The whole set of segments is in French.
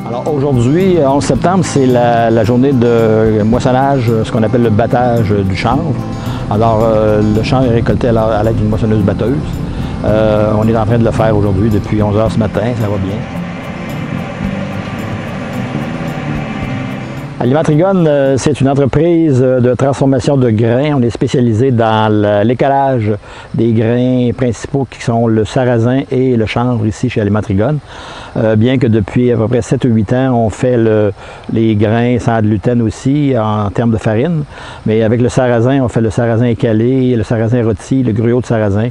Alors aujourd'hui, 11 septembre, c'est la journée de moissonnage, ce qu'on appelle le battage du chanvre. Alors le chanvre est récolté à l'aide d'une moissonneuse batteuse. On est en train de le faire aujourd'hui depuis 11 h ce matin, ça va bien. Alimentrigone, c'est une entreprise de transformation de grains. On est spécialisé dans l'écalage des grains principaux qui sont le sarrasin et le chanvre ici chez Alimentrigone. Bien que depuis à peu près 7 ou 8 ans, on fait les grains sans gluten aussi en termes de farine. Mais avec le sarrasin, on fait le sarrasin écalé, le sarrasin rôti, le gruau de sarrasin,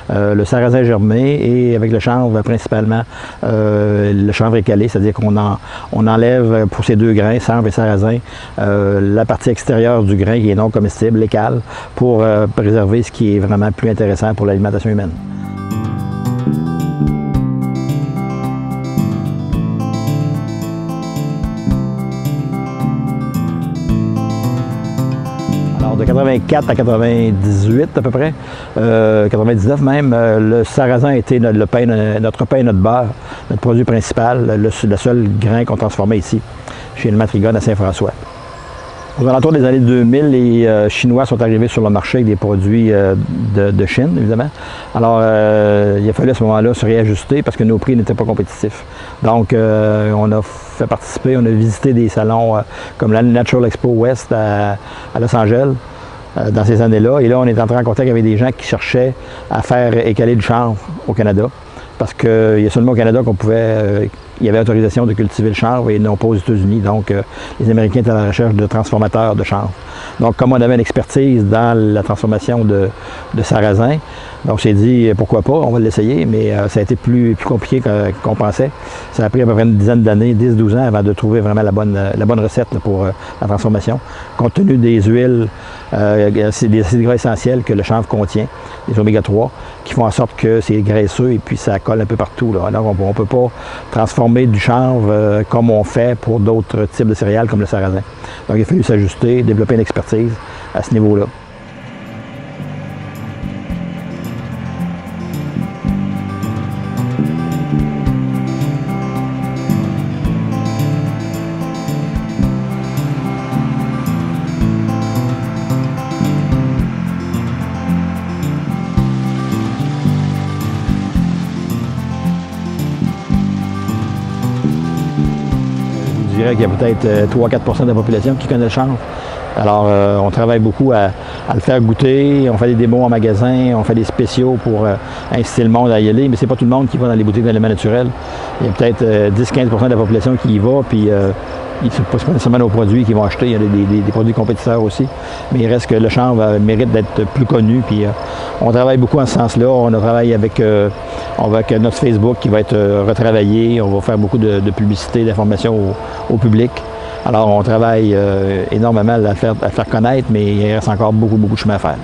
le sarrasin germé et avec le chanvre principalement le chanvre écalé, c'est-à-dire qu'on enlève pour ces deux grains, chanvre et sarrasin, la partie extérieure du grain qui est non comestible, l'écale, pour préserver ce qui est vraiment plus intéressant pour l'alimentation humaine. Alors de 84 à 98 à peu près, 99 même, le sarrasin a été notre pain et notre beurre, notre produit principal, le seul grain qu'on transformait ici, chez Alimentrigone à Saint-François. Aux alentours des années 2000, les Chinois sont arrivés sur le marché avec des produits de Chine, évidemment. Alors, il a fallu à ce moment-là se réajuster parce que nos prix n'étaient pas compétitifs. Donc, on a fait participer, on a visité des salons comme la Natural Expo West à Los Angeles dans ces années-là. Et là, on est entré en contact avec des gens qui cherchaient à faire écaler du chanvre au Canada. Parce qu'il y a seulement au Canada qu'on pouvait, il y avait autorisation de cultiver le chanvre et non pas aux États-Unis. Donc, les Américains étaient à la recherche de transformateurs de chanvre. Donc, comme on avait une expertise dans la transformation de sarrasin, donc j'ai dit pourquoi pas, on va l'essayer, mais ça a été plus compliqué qu'on pensait. Ça a pris à peu près une dizaine d'années, 10-12 ans, avant de trouver vraiment la bonne recette là, pour la transformation. Compte tenu des huiles, c'est des acides gras essentiels que le chanvre contient, les oméga 3, qui font en sorte que c'est graisseux et puis ça colle un peu partout. Là. Alors on ne peut pas transformer du chanvre comme on fait pour d'autres types de céréales comme le sarrasin. Donc il a fallu s'ajuster, développer une expertise à ce niveau-là. Je dirais qu'il y a peut-être 3-4% de la population qui connaît le chanvre. Alors, on travaille beaucoup à le faire goûter, on fait des démos en magasin, on fait des spéciaux pour inciter le monde à y aller, mais c'est pas tout le monde qui va dans les boutiques d'aliments naturels. Il y a peut-être 10-15% de la population qui y va, puis ils ne sont pas nécessairement nos produits qu'ils vont acheter, il y a des produits compétiteurs aussi, mais il reste que le chanvre mérite d'être plus connu, puis on travaille beaucoup en ce sens-là, on travaille avec notre Facebook qui va être retravaillé, on va faire beaucoup de publicité, d'information au public. Alors on travaille énormément à le faire connaître, mais il reste encore beaucoup de chemin à faire.